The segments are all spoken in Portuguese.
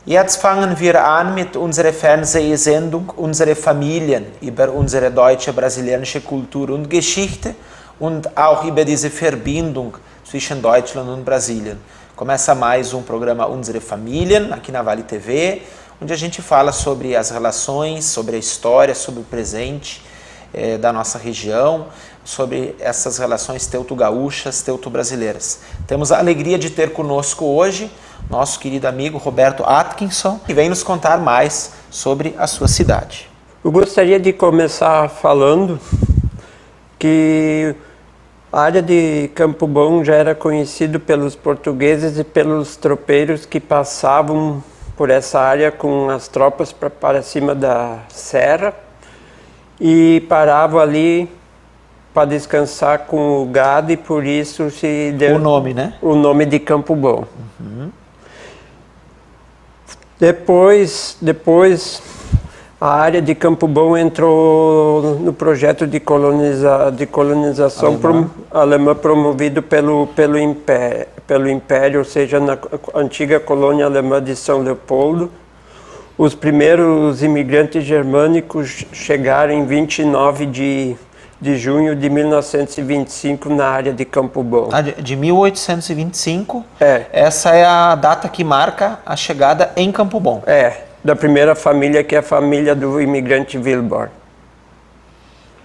Jetzt fangen wir an mit unserer Fernsehsendung Unsere Familien über unsere deutsche brasilianische Kultur und Geschichte und auch über diese Verbindung zwischen Deutschland und Brasilien. Começa mais programa Unsere Familien aqui na Vale TV, onde a gente fala sobre as relações, sobre a história, sobre o presente da nossa região, sobre essas relações teuto-gaúchas, teuto-brasileiras. Temos a alegria de ter conosco hoje nosso querido amigo Roberto Atkinson, que vem nos contar mais sobre a sua cidade. Eu gostaria de começar falando que a área de Campo Bom já era conhecido pelos portugueses e pelos tropeiros que passavam por essa área com as tropas para cima da serra e paravam ali para descansar com o gado e por isso se deu o nome, né? O nome de Campo Bom. Uhum. Depois a área de Campo Bom entrou no projeto de colonização alemã promovido pelo Império, ou seja, na antiga colônia alemã de São Leopoldo. Os primeiros imigrantes germânicos chegaram em 29 de junho de 1925 na área de Campo Bom. De 1825? É. Essa é a data que marca a chegada em Campo Bom. É, da primeira família, que é a família do imigrante Wilbur.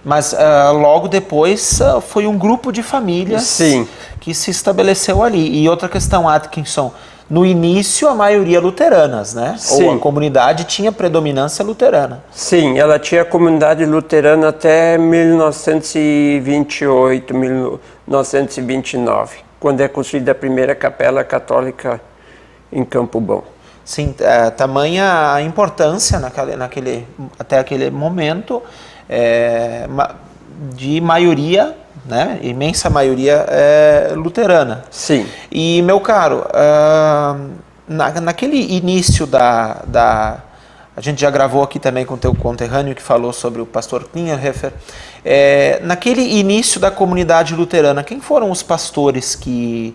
Mas logo depois foi um grupo de famílias Sim. que se estabeleceu ali. E outra questão, Atkinson, no início a maioria luteranas, né? Sim. Ou a comunidade tinha predominância luterana. Sim, ela tinha comunidade luterana até 1928, 1929, quando é construída a primeira capela católica em Campo Bom. Sim, tamanha a importância até aquele momento de maioria, né, imensa maioria luterana. Sim. E, meu caro, naquele início a gente já gravou aqui também com o teu conterrâneo que falou sobre o pastor Klingerhofer, naquele início da comunidade luterana, quem foram os pastores que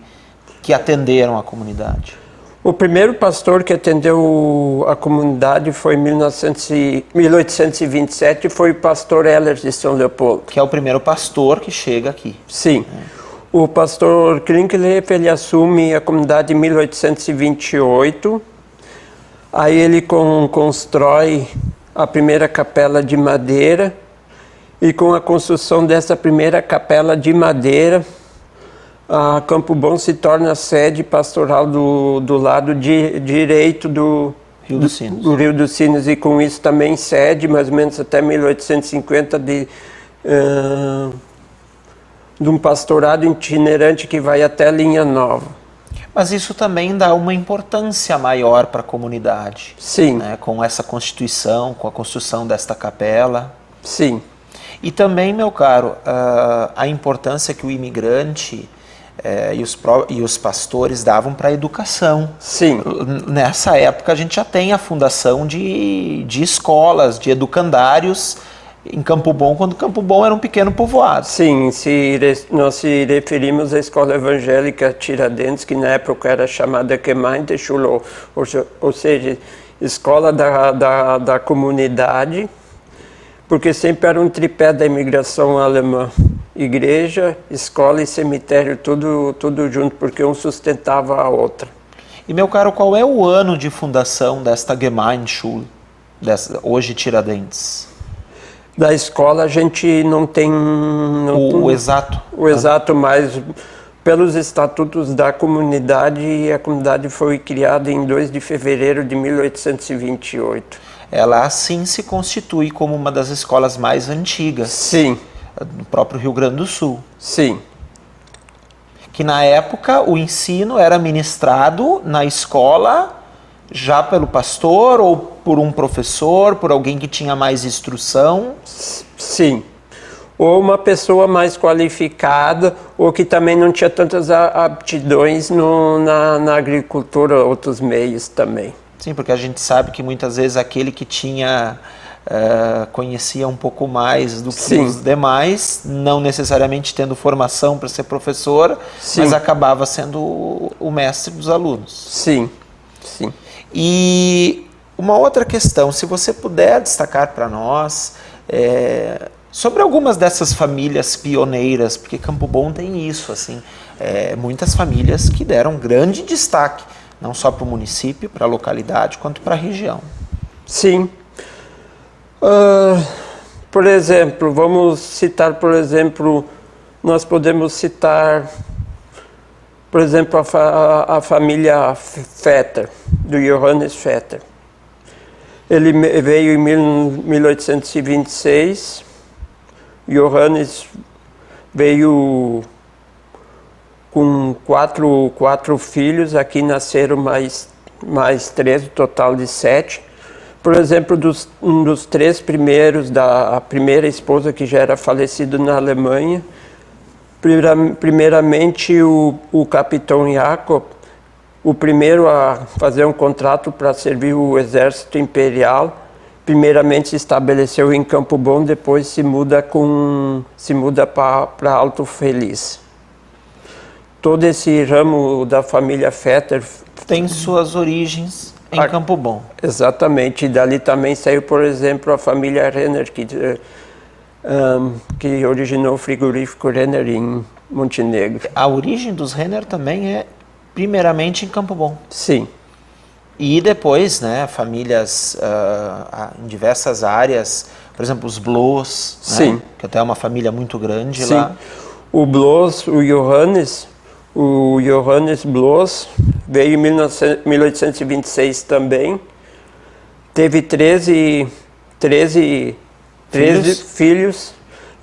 atenderam a comunidade? O primeiro pastor que atendeu a comunidade foi em 1827, foi o pastor Ehlers de São Leopoldo. Que é o primeiro pastor que chega aqui. Sim. O pastor Klingerhofer, ele assume a comunidade em 1828. Aí ele constrói a primeira capela de madeira. E com a construção dessa primeira capela de madeira, a Campo Bom se torna a sede pastoral do lado direito do Rio dos Sinos. Do Rio dos Sinos, e com isso também sede, mais ou menos até 1850, de um pastorado itinerante que vai até Linha Nova. Mas isso também dá uma importância maior para a comunidade. Sim. Né? Com essa constituição, com a construção desta capela. Sim. E também, meu caro, a importância que o imigrante e os pastores davam para a educação. Sim. Nessa época a gente já tem a fundação de escolas, de educandários em Campo Bom, quando Campo Bom era um pequeno povoado. Sim, nós se referimos à escola evangélica Tiradentes, que na época era chamada Gemeindeschule, ou seja, escola da comunidade, porque sempre era um tripé da imigração alemã. Igreja, escola e cemitério, tudo junto, porque um sustentava a outra. E, meu caro, qual é o ano de fundação desta Gemeindeschule, hoje Tiradentes? Da escola a gente não tem... O exato? O exato, mas pelos estatutos da comunidade, a comunidade foi criada em 2 de fevereiro de 1828. Ela assim se constitui como uma das escolas mais antigas. Sim. No próprio Rio Grande do Sul. Sim. Que na época o ensino era ministrado na escola já pelo pastor ou por um professor, por alguém que tinha mais instrução? Sim. Ou uma pessoa mais qualificada, ou que também não tinha tantas aptidões na agricultura, outros meios também. Sim, porque a gente sabe que muitas vezes aquele que tinha conhecia um pouco mais do que Sim. os demais, não necessariamente tendo formação para ser professor, Sim. mas acabava sendo o mestre dos alunos. Sim, sim. E uma outra questão, se você puder destacar para nós sobre algumas dessas famílias pioneiras, porque Campo Bom tem isso, assim, muitas famílias que deram grande destaque, não só para o município, para a localidade, quanto para a região. Sim. Por exemplo, vamos citar, por exemplo, nós podemos citar, por exemplo, a família Vetter, do Johannes Vetter. Ele veio em 1826, Johannes veio com quatro filhos, aqui nasceram mais 3, total de 7. Por exemplo, um dos 3 primeiros, da primeira esposa que já era falecida na Alemanha, primeiramente o capitão Jacob, o primeiro a fazer um contrato para servir o exército imperial, primeiramente se estabeleceu em Campo Bom, depois se muda para Alto Feliz. Todo esse ramo da família Vetter tem suas origens em Campo Bom. Exatamente, e dali também saiu, por exemplo, a família Renner, que originou o frigorífico Renner em Montenegro. A origem dos Renner também é primeiramente em Campo Bom. Sim. E depois, né, famílias em diversas áreas, por exemplo, os Bloss, Sim. Né, que até é uma família muito grande. Sim. Lá. O Bloss, o Johannes Bloss, veio em 1826 também, teve 13 filhos.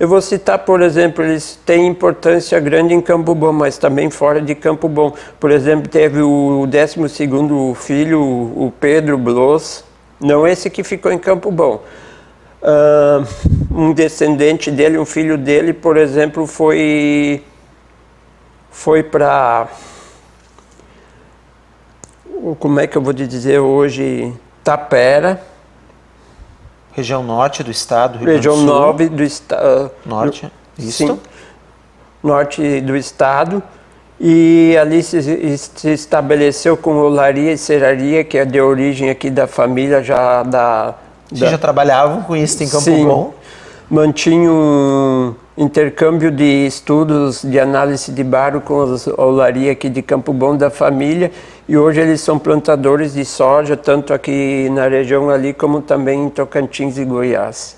Eu vou citar, por exemplo, eles têm importância grande em Campo Bom, mas também fora de Campo Bom. Por exemplo, teve o 12º filho, o Pedro Bloss, não esse que ficou em Campo Bom. Um descendente dele, um filho dele, por exemplo, foi para, como é que eu vou te dizer hoje, Tapera. Região norte do estado, Rio Região Grande do Sul. 9 do estado. Norte, isso. Sim, norte do estado. E ali se estabeleceu com olaria e serraria, que é de origem aqui da família já Vocês já trabalhavam com isso em Campo Sim. Bom? Mantinha um intercâmbio de estudos de análise de barro com a olaria aqui de Campo Bom da família, e hoje eles são plantadores de soja, tanto aqui na região ali, como também em Tocantins e Goiás.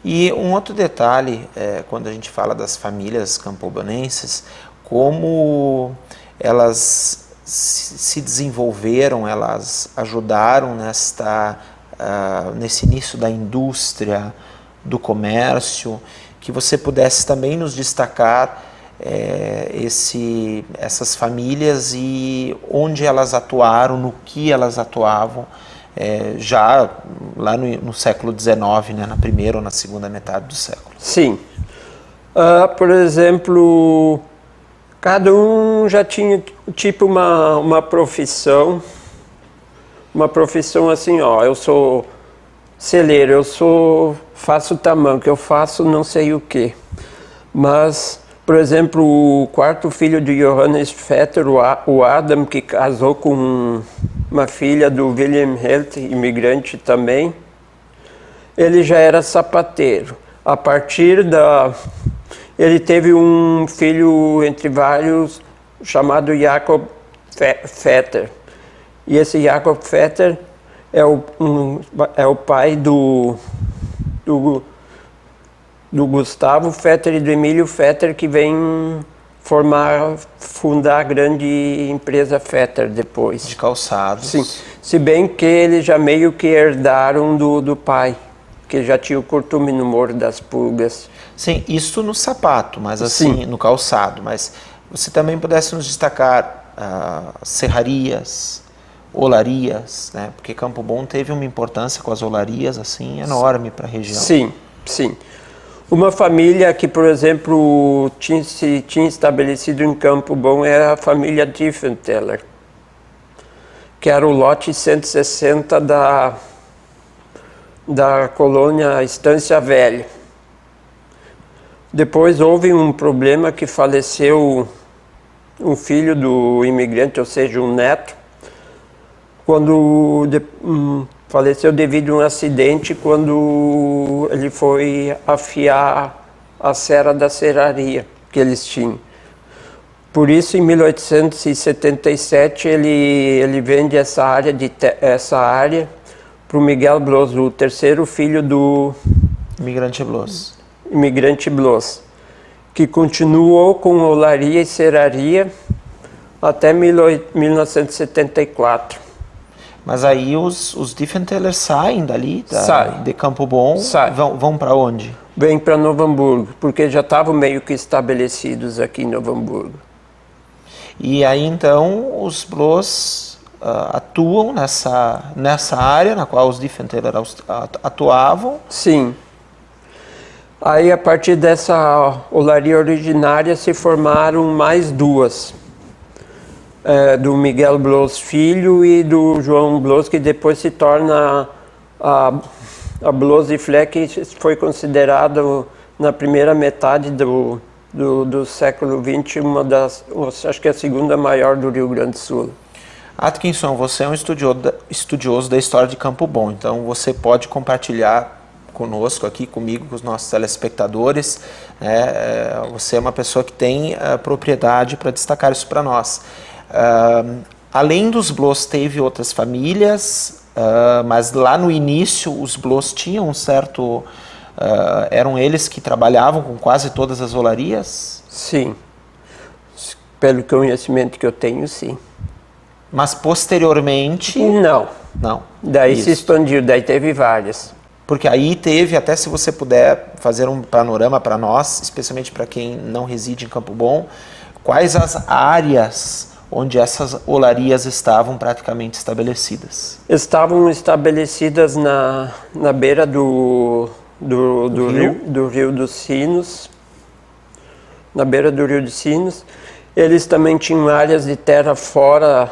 E um outro detalhe, quando a gente fala das famílias campobonenses, como elas se desenvolveram, elas ajudaram nesse início da indústria, do comércio, que você pudesse também nos destacar essas famílias e onde elas atuaram, no que elas atuavam, já lá no século XIX, né, na primeira ou na segunda metade do século. Sim. Por exemplo, cada um já tinha tipo uma profissão assim, ó, eu sou celeiro, faço tamanco, eu faço não sei o que. Mas, por exemplo, o 4º filho de Johannes Vetter, o Adam, que casou com uma filha do William Helt, imigrante também, ele já era sapateiro. A partir ele teve um filho, entre vários, chamado Jacob Vetter. E esse Jacob Vetter é o pai do Gustavo Vetter e do Emílio Vetter, que vem fundar a grande empresa Vetter depois. De calçados. Sim, se bem que eles já meio que herdaram do pai, que já tinha o costume no Morro das Pulgas. Sim, isso no sapato, mas assim, Sim. no calçado. Mas você também pudesse nos destacar serrarias, olarias, né? Porque Campo Bom teve uma importância com as olarias assim enorme para a região. Sim, sim. Uma família que, por exemplo, se tinha estabelecido em Campo Bom era a família Diefenteller, que era o lote 160 da colônia Estância Velha. Depois houve um problema que faleceu um filho do imigrante, ou seja, um neto, quando faleceu devido a um acidente quando ele foi afiar a serra da serraria que eles tinham. Por isso, em 1877, ele vende essa área para o Miguel Blos, o terceiro filho do imigrante Blos, que continuou com olaria e serraria até 1974. Mas aí os Diefenteller saem dali, de Campo Bom, vão para onde? Vêm para Novo Hamburgo, porque já estavam meio que estabelecidos aqui em Novo Hamburgo. E aí então os Blos atuam nessa área na qual os Diefenteller atuavam? Sim. Aí a partir dessa olaria originária se formaram mais duas. Do Miguel Blos Filho e do João Blos, que depois se torna a Blos e Fleck, que foi considerado na primeira metade do século XX acho que a segunda maior do Rio Grande do Sul. Atkinson, você é um estudioso da história de Campo Bom, então você pode compartilhar conosco aqui, comigo, com os nossos telespectadores. Você é uma pessoa que tem propriedade para destacar isso para nós. Além dos Blos, teve outras famílias, mas lá no início os Blos tinham um certo... eram eles que trabalhavam com quase todas as olarias? Sim, pelo conhecimento que eu tenho, sim. Mas posteriormente... Não. Daí Isso. se expandiu, daí teve várias. Porque aí teve, até se você puder fazer um panorama para nós, especialmente para quem não reside em Campo Bom, quais as áreas onde essas olarias estavam praticamente estabelecidas? Estavam estabelecidas na beira do Rio dos Sinos, na beira do Rio dos Sinos. Eles também tinham áreas de terra fora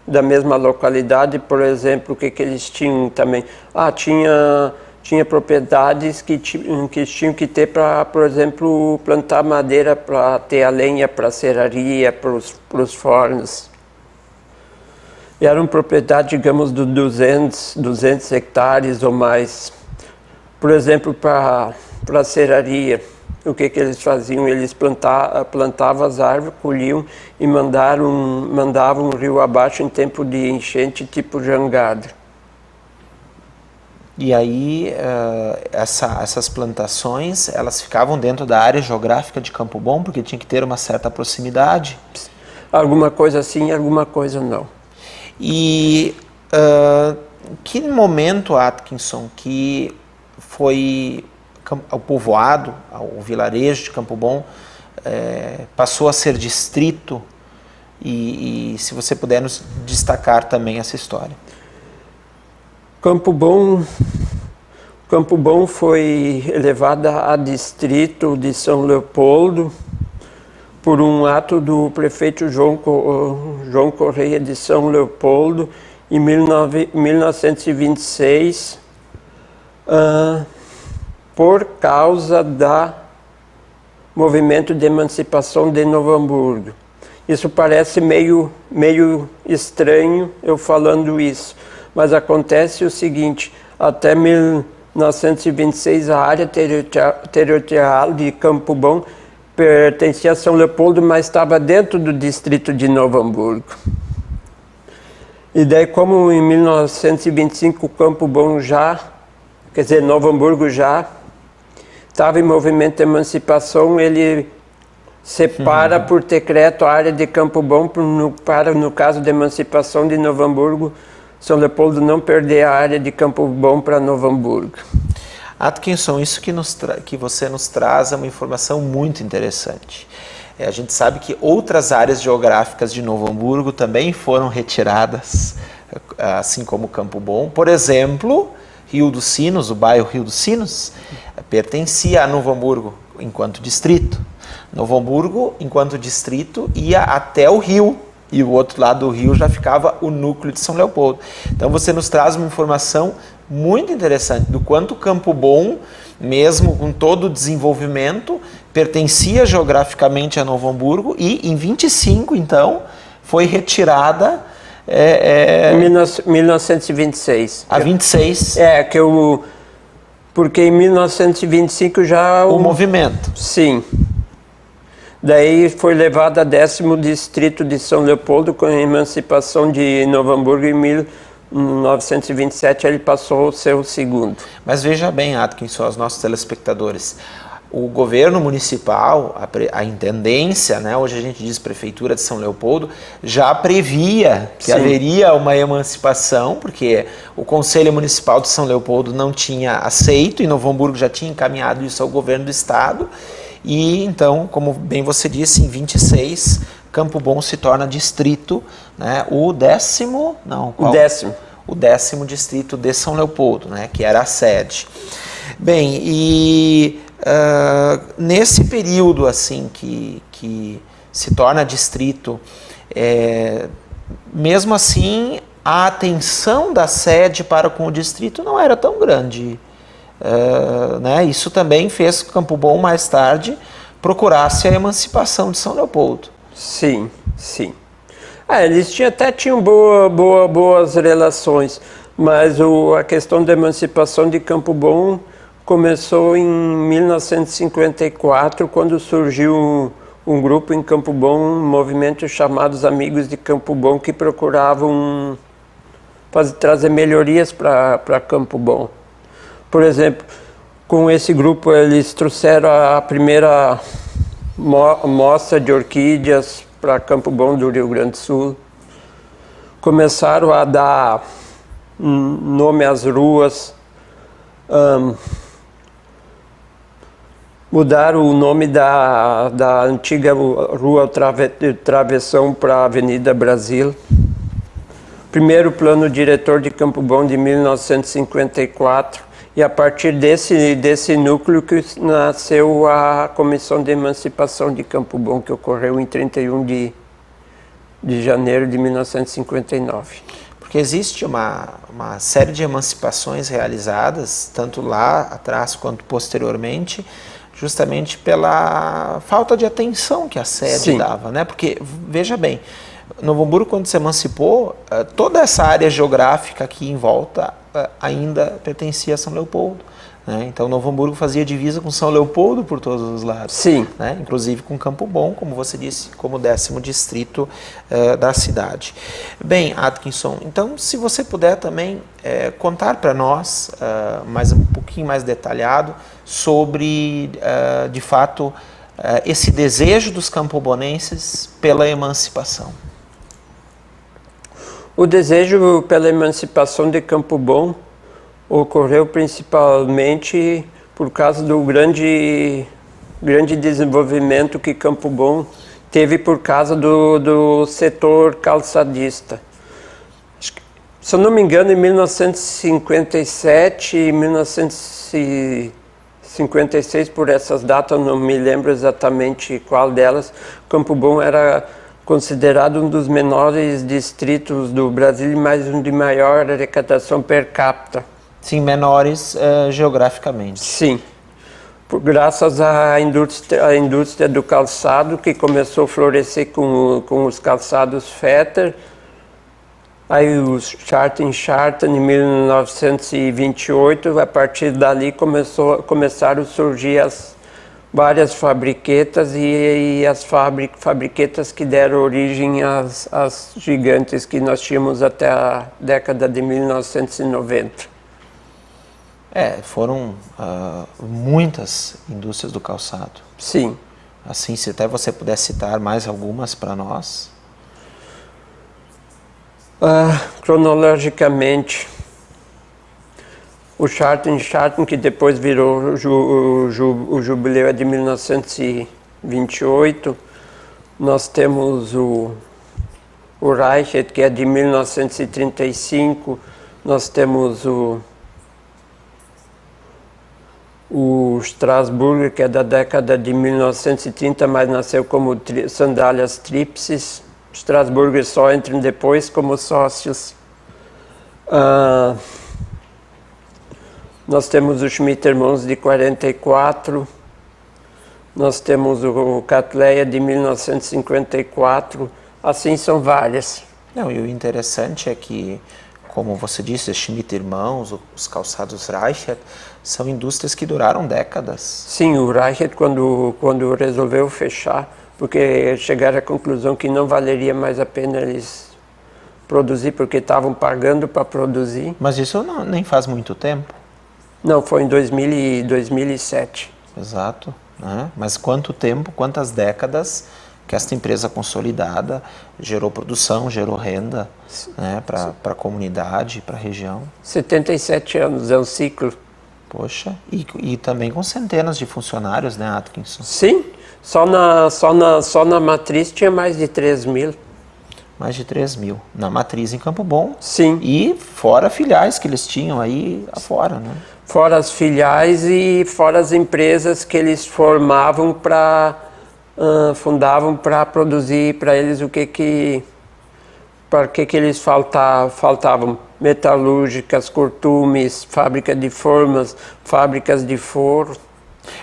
da mesma localidade. Por exemplo, o que eles tinham também? Tinha propriedades que tinham que ter para, por exemplo, plantar madeira para ter a lenha para a serraria, para os fornos. E era uma propriedade, digamos, de 200 hectares ou mais. Por exemplo, para a serraria, o que eles faziam? Eles plantavam as árvores, colhiam e mandavam o rio abaixo em tempo de enchente, tipo jangada. E aí, essas plantações, elas ficavam dentro da área geográfica de Campo Bom, porque tinha que ter uma certa proximidade? Alguma coisa sim, alguma coisa não. E que momento, Atkinson, que foi o povoado, o vilarejo de Campo Bom, passou a ser distrito? E se você puder nos destacar também essa história. Campo Bom foi elevada a distrito de São Leopoldo por um ato do prefeito João Correia de São Leopoldo em 1926, por causa do movimento de emancipação de Novo Hamburgo. Isso parece meio estranho eu falando isso, mas acontece o seguinte: até 1926 a área territorial de Campo Bom pertencia a São Leopoldo, mas estava dentro do distrito de Novo Hamburgo. E daí, como em 1925 Campo Bom Novo Hamburgo já estava em movimento de emancipação, ele separa por decreto a área de Campo Bom para, no caso de emancipação de Novo Hamburgo, São Leopoldo não perder a área de Campo Bom para Novo Hamburgo. Atkinson, isso que você nos traz é uma informação muito interessante. A gente sabe que outras áreas geográficas de Novo Hamburgo também foram retiradas, assim como Campo Bom. Por exemplo, Rio dos Sinos, o bairro Rio dos Sinos, pertencia a Novo Hamburgo enquanto distrito. Novo Hamburgo, enquanto distrito, ia até o rio, e o outro lado do rio já ficava o núcleo de São Leopoldo. Então você nos traz uma informação muito interessante do quanto Campo Bom, mesmo com todo o desenvolvimento, pertencia geograficamente a Novo Hamburgo e em 25, então, foi retirada... 1926. A 26. Porque em 1925 já... O movimento. Sim. Daí foi levado a 10º distrito de São Leopoldo com a emancipação de Novo Hamburgo em 1927, ele passou a ser o segundo. Mas veja bem, Atkinson, aos nossos telespectadores, o governo municipal, a intendência, né, hoje a gente diz Prefeitura de São Leopoldo, já previa que haveria uma emancipação, porque o Conselho Municipal de São Leopoldo não tinha aceito e Novo Hamburgo já tinha encaminhado isso ao governo do estado. E então, como bem você disse, em 26, Campo Bom se torna distrito, né, o 10º, não, qual? O 10º distrito de São Leopoldo, né, que era a sede. Bem, e nesse período assim que se torna distrito, mesmo assim a atenção da sede para com o distrito não era tão grande. Né? Isso também fez que Campo Bom mais tarde procurasse a emancipação de São Leopoldo. Sim, sim. Eles até tinham boas relações, mas a questão da emancipação de Campo Bom começou em 1954, quando surgiu um grupo em Campo Bom, um movimento chamado os Amigos de Campo Bom, que procuravam trazer melhorias para Campo Bom. Por exemplo, com esse grupo eles trouxeram a primeira mostra de orquídeas para Campo Bom do Rio Grande do Sul. Começaram a dar nome às ruas, mudaram o nome da antiga Rua Travessão para a Avenida Brasil. Primeiro plano diretor de Campo Bom de 1954. E a partir desse núcleo que nasceu a Comissão de Emancipação de Campo Bom, que ocorreu em 31 de janeiro de 1959. Porque existe uma série de emancipações realizadas, tanto lá atrás quanto posteriormente, justamente pela falta de atenção que a sede dava, né? Porque, veja bem, Novo Hamburgo, quando se emancipou, toda essa área geográfica aqui em volta ainda pertencia a São Leopoldo. Né? Então, Novo Hamburgo fazia divisa com São Leopoldo por todos os lados. Sim. Né? Inclusive com Campo Bom, como você disse, como 10º distrito da cidade. Bem, Atkinson, então, se você puder também contar para nós, um pouquinho mais detalhado, sobre, de fato, esse desejo dos campobonenses pela emancipação. O desejo pela emancipação de Campo Bom ocorreu principalmente por causa do grande desenvolvimento que Campo Bom teve por causa do setor calçadista. Se eu não me engano, em 1957 e 1956, por essas datas, não me lembro exatamente qual delas, Campo Bom era considerado um dos menores distritos do Brasil, mas um de maior arrecadação per capita. Sim, menores geograficamente. Sim, graças à indústria do calçado, que começou a florescer com os calçados Fetter, aí os Schartten em 1928, a partir dali começaram a surgir várias fabriquetas e as fabriquetas que deram origem às gigantes que nós tínhamos até a década de 1990. Foram muitas indústrias do calçado. Sim. Assim, se até você puder citar mais algumas para nós. Cronologicamente, o Schartten, que depois virou o Jubileu, é de 1928. Nós temos o Reichert, que é de 1935, nós temos o Strasburger, que é da década de 1930, mas nasceu como sandálias Tripsis. Strasburger só entram depois como sócios. Nós temos o Schmidt Irmãos de 44, nós temos o Cattleya de 1954, assim são várias. Não, e o interessante é que, como você disse, Schmidt Irmãos, os calçados Reichert, são indústrias que duraram décadas. Sim, o Reichert, quando resolveu fechar, porque chegaram à conclusão que não valeria mais a pena eles produzir, porque estavam pagando para produzir. Mas isso nem faz muito tempo. Não, foi em 2007. Exato. Né? Mas quanto tempo, quantas décadas que esta empresa consolidada gerou produção, gerou renda, né, para a comunidade, para a região. 77 anos, é um ciclo. Poxa, e também com centenas de funcionários, né, Atkinson? Sim, só na matriz tinha mais de 3 mil. Mais de 3 mil. Na matriz em Campo Bom. Sim. E fora filiais que eles tinham aí afora, né? Fora as filiais e fora as empresas que eles fundavam para produzir para eles para que eles faltavam. Metalúrgicas, cortumes, fábrica de formas, fábricas de forno.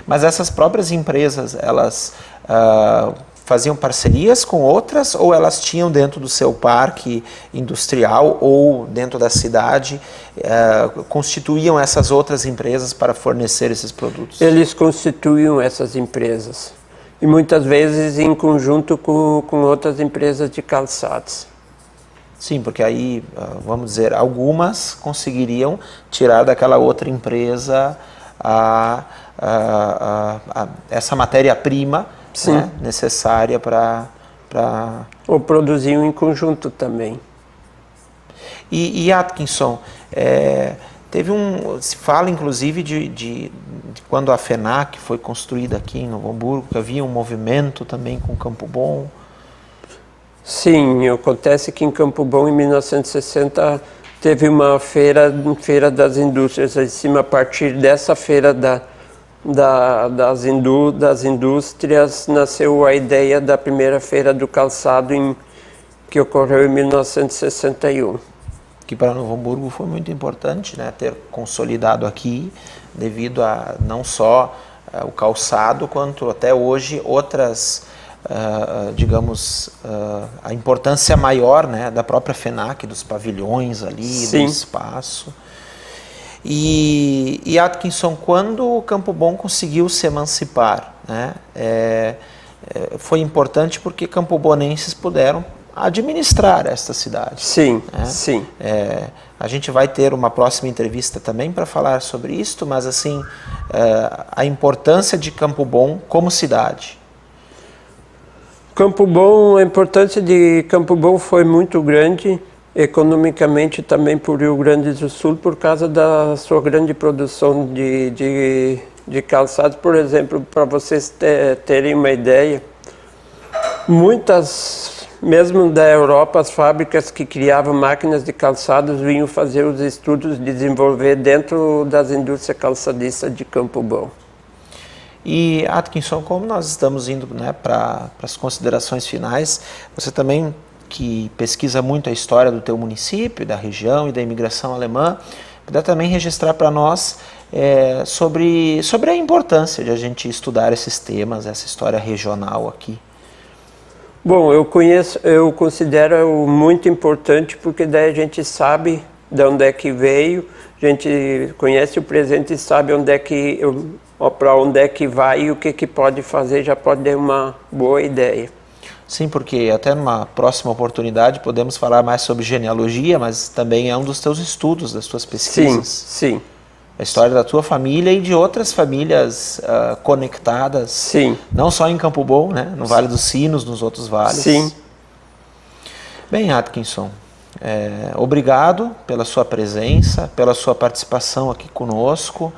Mas essas próprias empresas, elas faziam parcerias com outras ou elas tinham dentro do seu parque industrial ou dentro da cidade, constituíam essas outras empresas para fornecer esses produtos? Eles constituíam essas empresas e muitas vezes em conjunto com outras empresas de calçados. Sim, porque aí, vamos dizer, algumas conseguiriam tirar daquela outra empresa essa matéria-prima, né, necessária para... Ou produziam em conjunto também. E Atkinson, se fala inclusive de quando a FENAC foi construída aqui em Novo Hamburgo, que havia um movimento também com Campo Bom. Sim, acontece que em Campo Bom, em 1960, teve uma feira das indústrias. Em cima, a partir dessa feira das indústrias, nasceu a ideia da primeira feira do calçado que ocorreu em 1961. Que para Novo Hamburgo foi muito importante, né, ter consolidado aqui, devido a não só o calçado, quanto até hoje outras... a importância maior, né, da própria FENAC, dos pavilhões ali, Sim. do espaço. E Atkinson, quando o Campo Bom conseguiu se emancipar, né, foi importante porque campobonenses puderam administrar esta cidade. Sim, né? sim. A gente vai ter uma próxima entrevista também para falar sobre isto, mas assim, a importância de Campo Bom como cidade. Campo Bom, a importância de Campo Bom foi muito grande, economicamente também para o Rio Grande do Sul, por causa da sua grande produção de calçados. Por exemplo, para vocês terem uma ideia, muitas, mesmo da Europa, as fábricas que criavam máquinas de calçados vinham fazer os estudos, desenvolver dentro das indústrias calçadistas de Campo Bom. E Atkinson, como nós estamos indo, né, para as considerações finais, você também que pesquisa muito a história do teu município, da região e da imigração alemã, puder também registrar para nós sobre a importância de a gente estudar esses temas, essa história regional aqui. Bom, eu considero muito importante porque daí a gente sabe de onde é que veio, a gente conhece o presente e sabe para onde é que vai e o que pode fazer, já pode dar uma boa ideia. Sim, porque até numa próxima oportunidade podemos falar mais sobre genealogia, mas também é um dos teus estudos, das tuas pesquisas. Sim. A história da tua família e de outras famílias conectadas. Sim. Não só em Campo Bom, né? No Vale dos Sinos, nos outros vales. Sim. Bem, Atkinson, Obrigado pela sua presença, pela sua participação aqui conosco,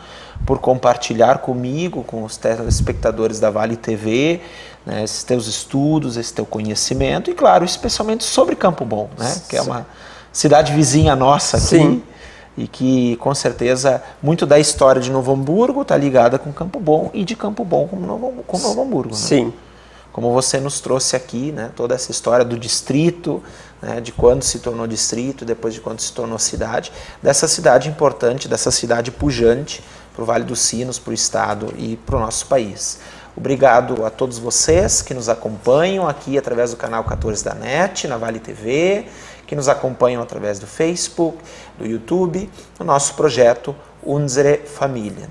por compartilhar comigo, com os telespectadores da Vale TV, né, esses teus estudos, esse teu conhecimento e, claro, especialmente sobre Campo Bom, né, que é uma cidade vizinha nossa aqui. Sim. E que, com certeza, muito da história de Novo Hamburgo está ligada com Campo Bom e de Campo Bom com Novo Hamburgo. Né? Sim. Como você nos trouxe aqui, né, toda essa história do distrito, né, de quando se tornou distrito, depois de quando se tornou cidade, dessa cidade importante, dessa cidade pujante para o Vale dos Sinos, para o Estado e para o nosso país. Obrigado a todos vocês que nos acompanham aqui através do canal 14 da NET, na Vale TV, que nos acompanham através do Facebook, do YouTube, no nosso projeto Unsere Familien.